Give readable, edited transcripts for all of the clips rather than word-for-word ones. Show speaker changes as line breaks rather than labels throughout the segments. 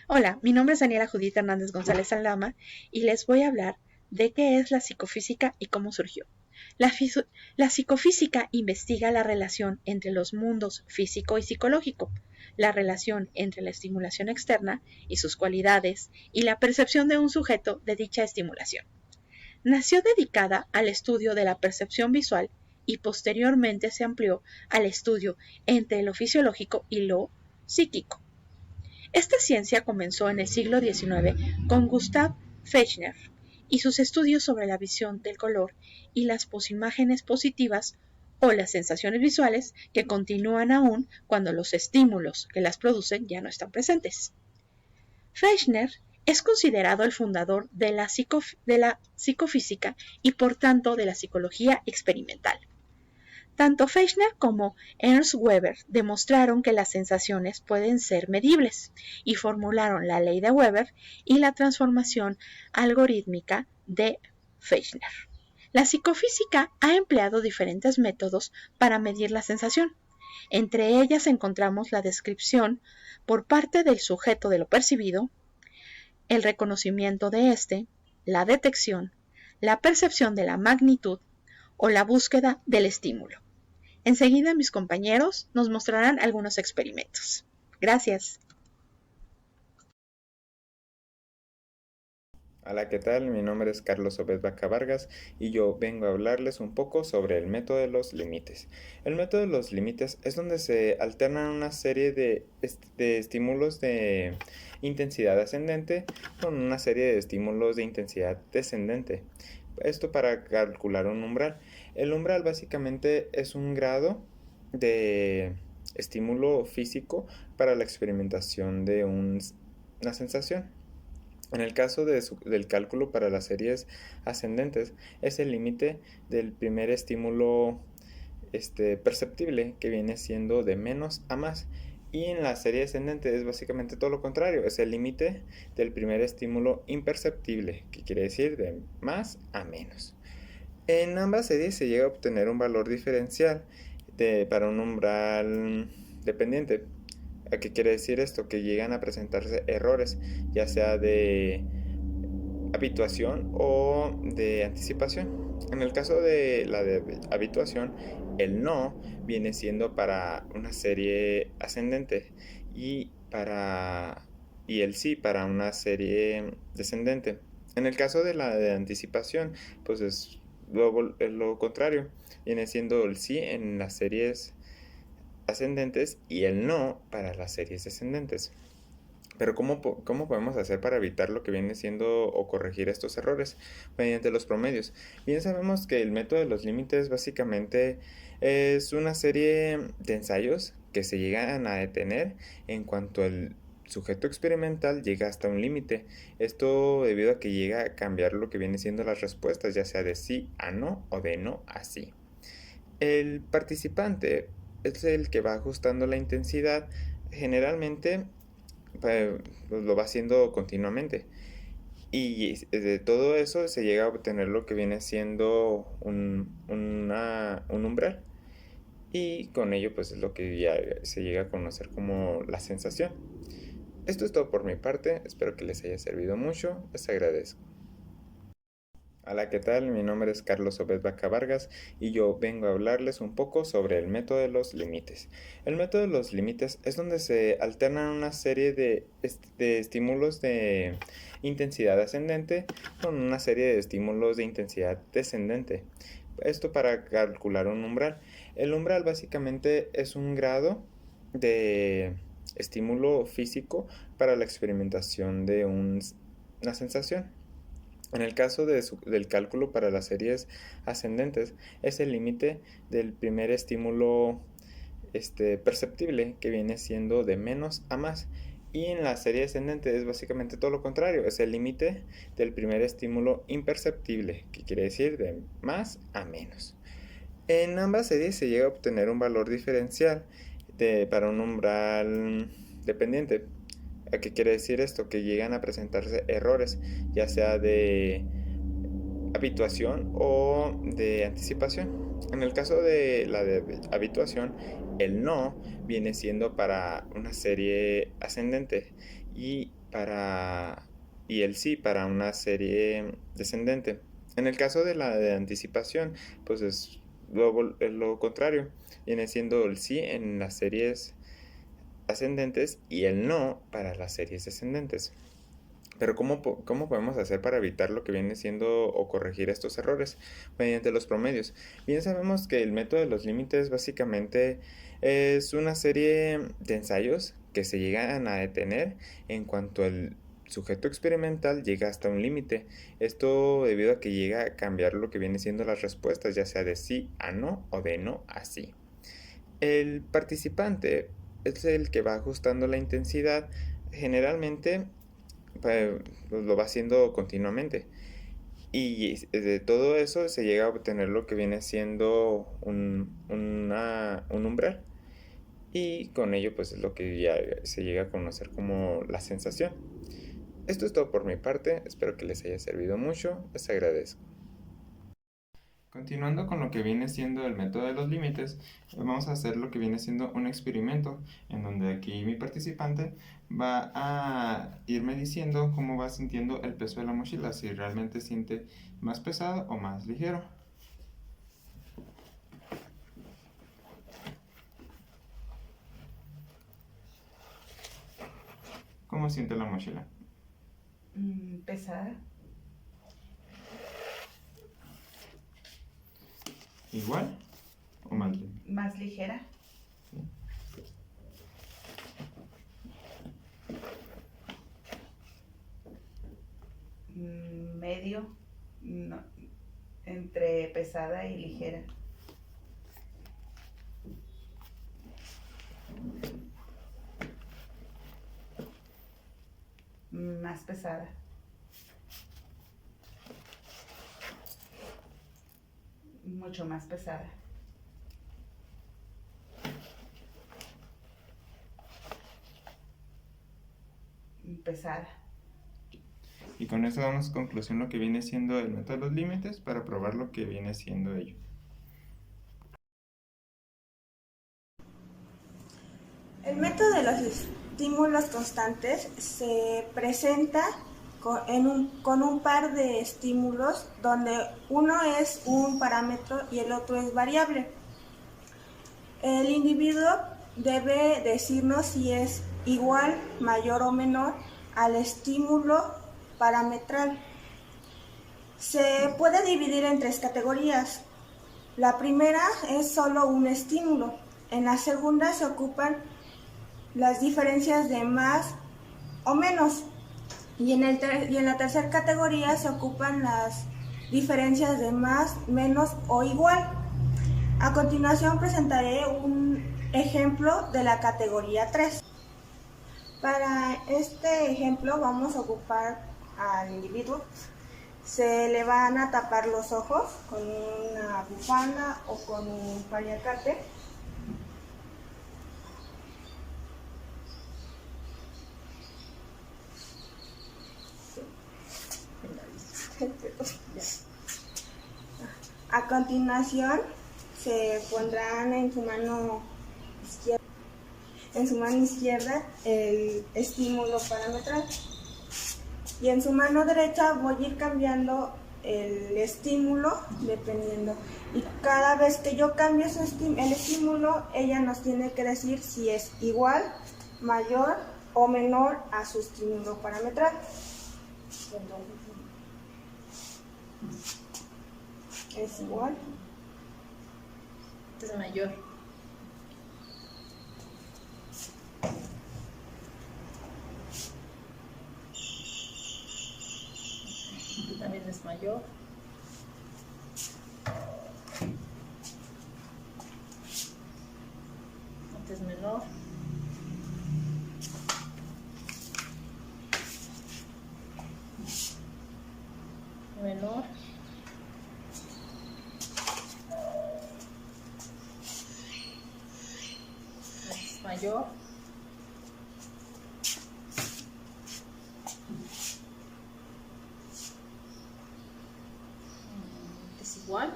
Hola, mi nombre es Daniela Judith Hernández González Aldama y les voy a hablar de qué es la psicofísica y cómo surgió. La, la psicofísica investiga la relación entre los mundos físico y psicológico, la relación entre la estimulación externa y sus cualidades y la percepción de un sujeto de dicha estimulación. Nació dedicada al estudio de la percepción visual y posteriormente se amplió al estudio entre lo fisiológico y lo psíquico. Esta ciencia comenzó en el siglo XIX con Gustav Fechner y sus estudios sobre la visión del color y las posimágenes positivas o las sensaciones visuales que continúan aún cuando los estímulos que las producen ya no están presentes. Fechner es considerado el fundador de la psicofísica y por tanto de la psicología experimental. Tanto Fechner como Ernst Weber demostraron que las sensaciones pueden ser medibles y formularon la ley de Weber y la transformación algorítmica de Fechner. La psicofísica ha empleado diferentes métodos para medir la sensación. Entre ellas encontramos la descripción por parte del sujeto de lo percibido, el reconocimiento de éste, la detección, la percepción de la magnitud o la búsqueda del estímulo. Enseguida mis compañeros nos mostrarán algunos experimentos. Gracias.
Hola, ¿qué tal? Mi nombre es Carlos Obed Vaca Vargas y yo vengo a hablarles un poco sobre el método de los límites. El método de los límites es donde se alternan una serie de estímulos de intensidad ascendente con una serie de estímulos de intensidad descendente. Esto para calcular un umbral. El umbral básicamente es un grado de estímulo físico para la experimentación de una sensación. En el caso del cálculo para las series ascendentes, es el límite del primer estímulo perceptible, que viene siendo de menos a más. Y en la serie ascendente es básicamente todo lo contrario, es el límite del primer estímulo imperceptible, que quiere decir de más a menos. En ambas series se llega a obtener un valor diferencial para un umbral dependiente. ¿A qué quiere decir esto? Que llegan a presentarse errores, ya sea de habituación o de anticipación. En el caso de la de habituación, el no viene siendo para una serie ascendente y y el sí para una serie descendente. En el caso de la de anticipación, pues es lo contrario. Viene siendo el sí en las series ascendentes y el no para las series descendentes. Pero ¿cómo podemos hacer para evitar lo que viene siendo o corregir estos errores? Mediante los promedios. Bien sabemos que el método de los límites básicamente es una serie de ensayos que se llegan a detener en cuanto el sujeto experimental llega hasta un límite. Esto debido a que llega a cambiar lo que viene siendo las respuestas, ya sea de sí a no o de no a sí. El participante es el que va ajustando la intensidad. Generalmente pues lo va haciendo continuamente. Y de todo eso se llega a obtener lo que viene siendo un umbral. Y con ello pues es lo que ya se llega a conocer como la sensación. Esto es todo por mi parte. Espero que les haya servido mucho. Les agradezco. Hola, ¿qué tal? Mi nombre es Carlos Obed Vaca Vargas y yo vengo a hablarles un poco sobre el método de los límites. El método de los límites es donde se alternan una serie de estímulos de intensidad ascendente con una serie de estímulos de intensidad descendente. Esto para calcular un umbral. El umbral básicamente es un grado de estímulo físico para la experimentación de una sensación. En el caso del cálculo para las series ascendentes, es el límite del primer estímulo perceptible, que viene siendo de menos a más. Y en la serie ascendente es básicamente todo lo contrario, es el límite del primer estímulo imperceptible, que quiere decir de más a menos. En ambas series se llega a obtener un valor diferencial para un umbral dependiente. ¿A qué quiere decir esto? Que llegan a presentarse errores, ya sea de habituación o de anticipación. En el caso de la de habituación, el no viene siendo para una serie ascendente y y el sí para una serie descendente. En el caso de la de anticipación, pues es lo contrario. Viene siendo el sí en las series ascendentes y el no para las series descendentes. Pero ¿cómo podemos hacer para evitar lo que viene siendo o corregir estos errores? Mediante los promedios. Bien sabemos que el método de los límites básicamente es una serie de ensayos que se llegan a detener en cuanto el sujeto experimental llega hasta un límite. Esto debido a que llega a cambiar lo que viene siendo las respuestas, ya sea de sí a no o de no a sí. El participante es el que va ajustando la intensidad. Generalmente pues, lo va haciendo continuamente. Y de todo eso se llega a obtener lo que viene siendo un umbral. Y con ello pues es lo que ya se llega a conocer como la sensación. Esto es todo por mi parte. Espero que les haya servido mucho. Les agradezco. Continuando con lo que viene siendo el método de los límites, vamos a hacer lo que viene siendo un experimento en donde aquí mi participante va a irme diciendo cómo va sintiendo el peso de la mochila, si realmente siente más pesado o más ligero. ¿Cómo siente la mochila?
Pesada.
¿Igual o más ligera?
Más ligera. Medio, no, entre pesada y ligera. Más pesada. Mucho más pesada. Pesada.
Y con eso damos conclusión lo que viene siendo el método de los límites para probar lo que viene siendo ello.
El método de los estímulos constantes se presenta con un par de estímulos donde uno es un parámetro y el otro es variable. El individuo debe decirnos si es igual, mayor o menor al estímulo parametral. Se puede dividir en tres categorías. La primera es solo un estímulo. En la segunda se ocupan las diferencias de más o menos. Y en la tercera categoría se ocupan las diferencias de más, menos o igual. A continuación presentaré un ejemplo de la categoría 3. Para este ejemplo vamos a ocupar al individuo. Se le van a tapar los ojos con una bufanda o con un paliacate. A continuación se pondrán en su mano izquierda el estímulo parametral y en su mano derecha voy a ir cambiando el estímulo dependiendo, y cada vez que yo cambio el estímulo ella nos tiene que decir si es igual, mayor o menor a su estímulo parametral. Es igual.
Este es mayor. Aquí también es mayor. Este es menor. Menor. Es mayor. Es igual.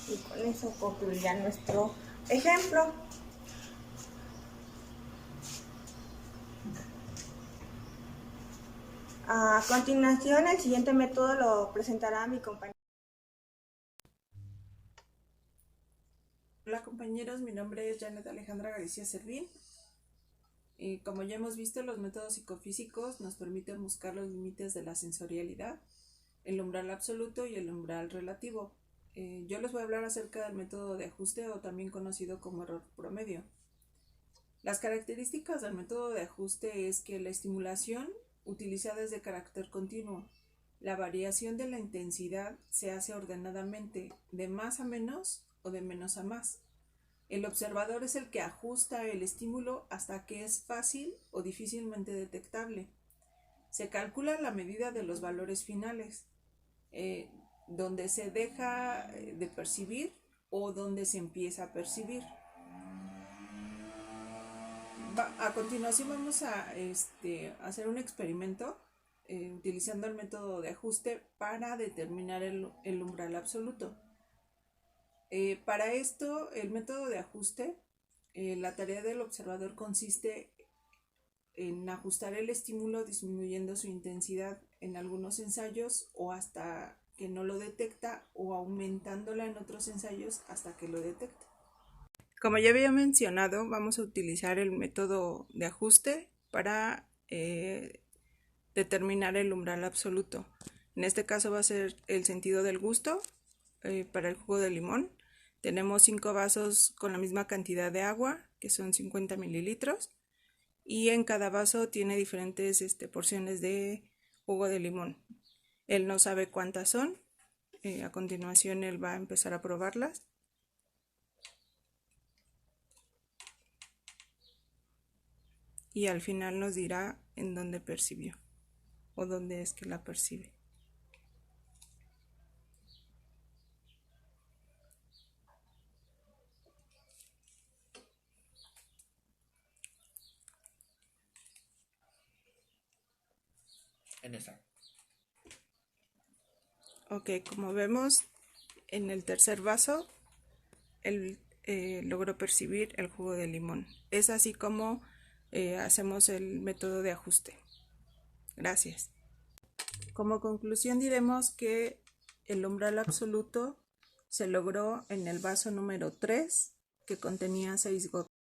Y con eso concluirá nuestro ejemplo. A continuación, el siguiente método lo presentará mi compañero.
Hola compañeros, mi nombre es Janet Alejandra García Servín. Y como ya hemos visto, los métodos psicofísicos nos permiten buscar los límites de la sensorialidad, el umbral absoluto y el umbral relativo. Yo les voy a hablar acerca del método de ajuste, o también conocido como error promedio. Las características del método de ajuste es que la estimulación utilizada es de carácter continuo. La variación de la intensidad se hace ordenadamente, de más a menos o de menos a más. El observador es el que ajusta el estímulo hasta que es fácil o difícilmente detectable. Se calcula la medida de los valores finales, donde se deja de percibir o donde se empieza a percibir. A continuación vamos a hacer un experimento utilizando el método de ajuste para determinar el umbral absoluto. Para esto, el método de ajuste, la tarea del observador consiste en ajustar el estímulo disminuyendo su intensidad en algunos ensayos o hasta que no lo detecta, o aumentándola en otros ensayos hasta que lo detecta. Como ya había mencionado, vamos a utilizar el método de ajuste para determinar el umbral absoluto. En este caso va a ser el sentido del gusto para el jugo de limón. Tenemos 5 vasos con la misma cantidad de agua, que son 50 mililitros, y en cada vaso tiene diferentes porciones de jugo de limón. Él no sabe cuántas son. A continuación él va a empezar a probarlas. Y al final nos dirá en dónde percibió o dónde es que la percibe.
En esa.
Ok, como vemos, en el tercer vaso él logró percibir el jugo de limón. Es así como hacemos el método de ajuste. Gracias. Como conclusión diremos que el umbral absoluto se logró en el vaso número 3, que contenía 6 gotas.